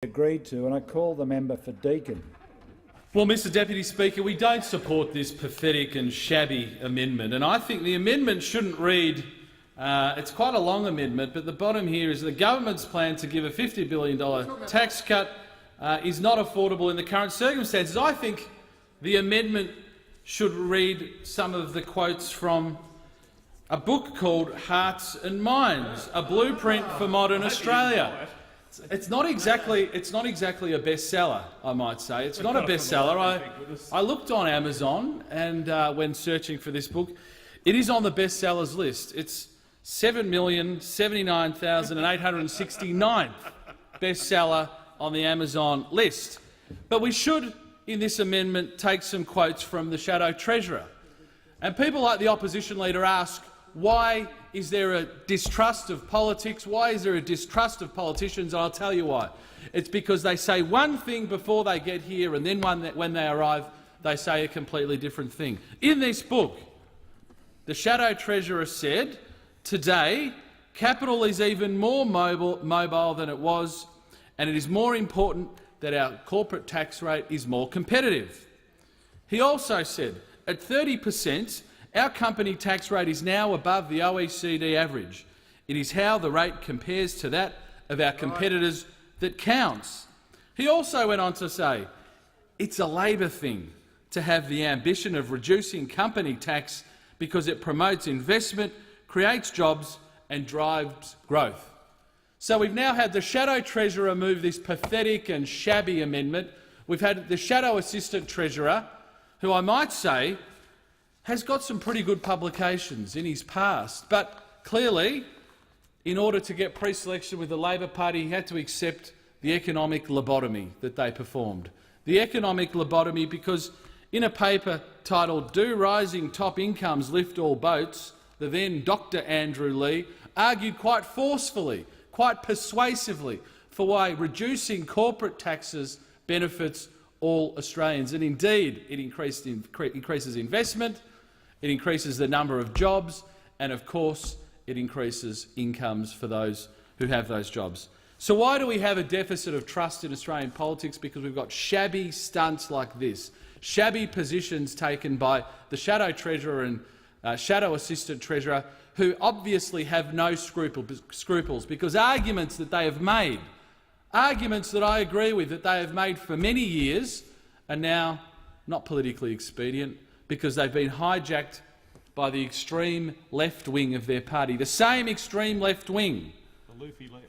Agreed to, and I call the member for Deakin. Well, Mr Deputy Speaker, we don't support this pathetic and shabby amendment, and I think the amendment shouldn't read. It's quite a long amendment, but the bottom here is the government's plan to give a $50 billion tax cut is not affordable in the current circumstances. I think the amendment should read some of the quotes from a book called Hearts and Minds, a blueprint for modern Australia. It's not exactly a bestseller, I might say. It's not a bestseller. I looked on Amazon, and when searching for this book, it is on the bestsellers list. It's 7,079,869th bestseller on the Amazon list. But we should, in this amendment, take some quotes from the Shadow Treasurer. And people like the opposition leader ask, why is there a distrust of politics? Why is there a distrust of politicians? And I'll tell you why. It's because they say one thing before they get here, and then when they arrive, they say a completely different thing. In this book, the Shadow Treasurer said, today, capital is even more mobile than it was, and it is more important that our corporate tax rate is more competitive. He also said, at 30%, our company tax rate is now above the OECD average. It is how the rate compares to that of our competitors that counts. He also went on to say, it's a Labor thing to have the ambition of reducing company tax because it promotes investment, creates jobs and drives growth. So we've now had the Shadow Treasurer move this pathetic and shabby amendment. We've had the Shadow Assistant Treasurer, who I might say has got some pretty good publications in his past, but clearly, in order to get pre-selection with the Labor Party, he had to accept the economic lobotomy that they performed. The economic lobotomy because in a paper titled Do Rising Top Incomes Lift All Boats, the then Dr Andrew Leigh argued quite forcefully, quite persuasively, for why reducing corporate taxes benefits all Australians. And indeed, it increases investment, it increases the number of jobs, and of course it increases incomes for those who have those jobs. So why do we have a deficit of trust in Australian politics? Because we've got shabby stunts like this, shabby positions taken by the Shadow Treasurer and Shadow Assistant Treasurer, who obviously have no scruples, because arguments that they have made, arguments that I agree with that they have made for many years, are now not politically expedient because they've been hijacked by the extreme left wing of their party, the same extreme left wing,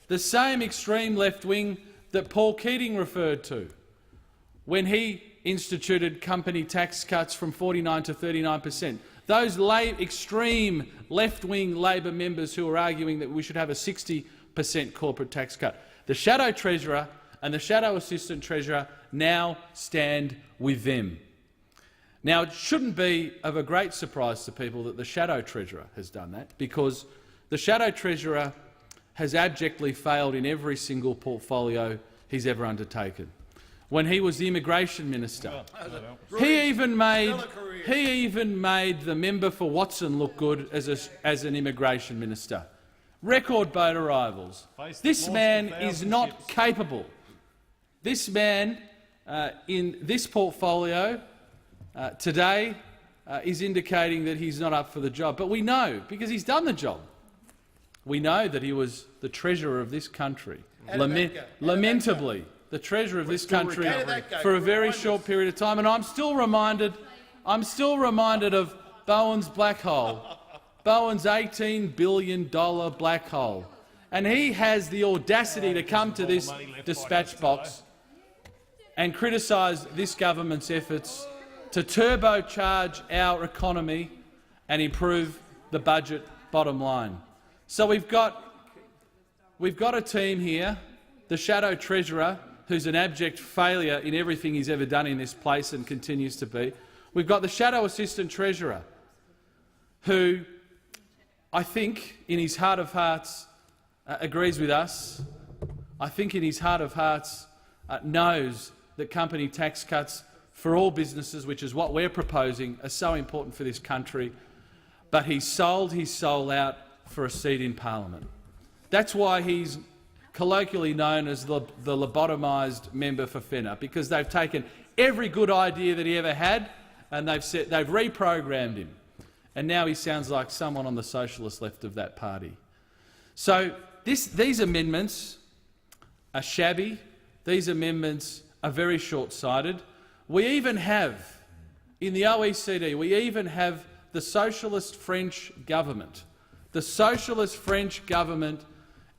the same extreme left wing that Paul Keating referred to when he instituted company tax cuts from 49% to 39%. Those extreme left-wing Labor members who are arguing that we should have a 60% corporate tax cut. The Shadow Treasurer and the Shadow Assistant Treasurer now stand with them. Now, it shouldn't be of a great surprise to people that the Shadow Treasurer has done that, because the Shadow Treasurer has abjectly failed in every single portfolio he's ever undertaken. When he was the Immigration Minister, he even made the member for Watson look good as an Immigration Minister. Record boat arrivals. This man is not capable. This man in this portfolio today is indicating that he's not up for the job. But we know, because he's done the job, we know that he was the Treasurer of this country, lamentably the Treasurer of this country for a very short period of time. And I'm still reminded of Bowen's black hole, Bowen's $18 billion black hole. And he has the audacity to come to this dispatch box and criticise this government's efforts to turbocharge our economy and improve the budget bottom line. So we've got a team here, the Shadow Treasurer, who's an abject failure in everything he's ever done in this place and continues to be. We've got the Shadow Assistant Treasurer, who I think in his heart of hearts agrees with us. I think in his heart of hearts knows that company tax cuts for all businesses, which is what we're proposing, are so important for this country, but he's sold his soul out for a seat in parliament. That's why he's colloquially known as the lobotomised member for Fenner, because they've taken every good idea that he ever had and they've reprogrammed him. And now he sounds like someone on the socialist left of that party. So these amendments are shabby. These amendments are very short-sighted. We even have, in the OECD, we even have the socialist French government,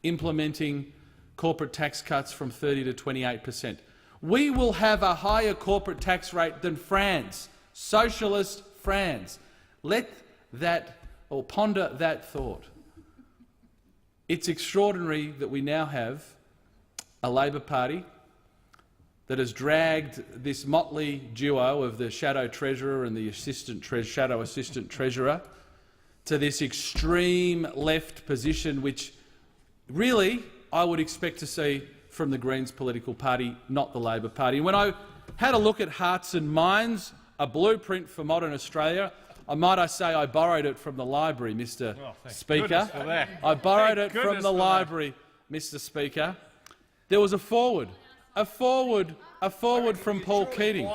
implementing corporate tax cuts from 30 to 28%. We will have a higher corporate tax rate than France, socialist France. Let that, or ponder that thought. It's extraordinary that we now have a Labor Party that has dragged this motley duo of the shadow treasurer and the shadow assistant treasurer to this extreme left position, which really I would expect to see from the Greens political party, not the Labor Party. And when I had a look at Hearts and Minds, a blueprint for modern Australia, I say I borrowed it from the library, Mr. Speaker. I borrowed it from the library, Mr. Speaker. There was a forward from Paul Keating.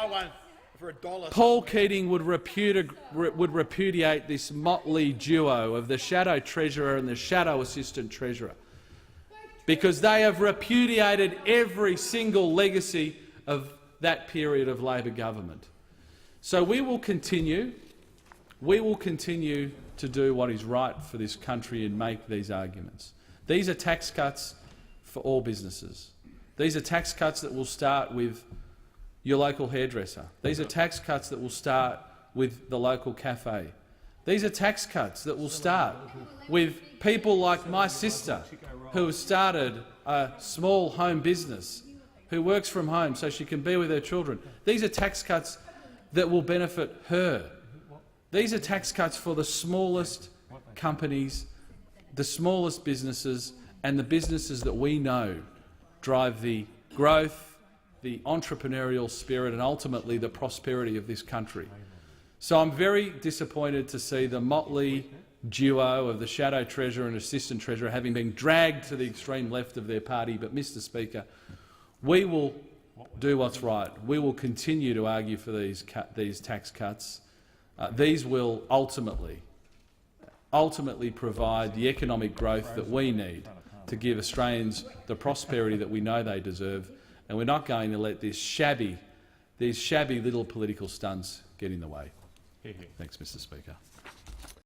Paul Keating would repudiate this motley duo of the shadow treasurer and the shadow assistant treasurer, because they have repudiated every single legacy of that period of Labor government. So we will continue to do what is right for this country and make these arguments. These are tax cuts for all businesses. These are tax cuts that will start with your local hairdresser. These are tax cuts that will start with the local cafe. These are tax cuts that will start with people like my sister, who has started a small home business, who works from home so she can be with her children. These are tax cuts that will benefit her. These are tax cuts for the smallest companies, the smallest businesses, and the businesses that we know drive the growth, the entrepreneurial spirit and ultimately the prosperity of this country. So I'm very disappointed to see the motley duo of the shadow treasurer and assistant treasurer having been dragged to the extreme left of their party. But, Mr. Speaker, we will do what's right. We will continue to argue for these tax cuts. These will ultimately provide the economic growth that we need to give Australians the prosperity that we know they deserve, and we're not going to let these shabby little political stunts get in the way. Thanks, Mr. Speaker.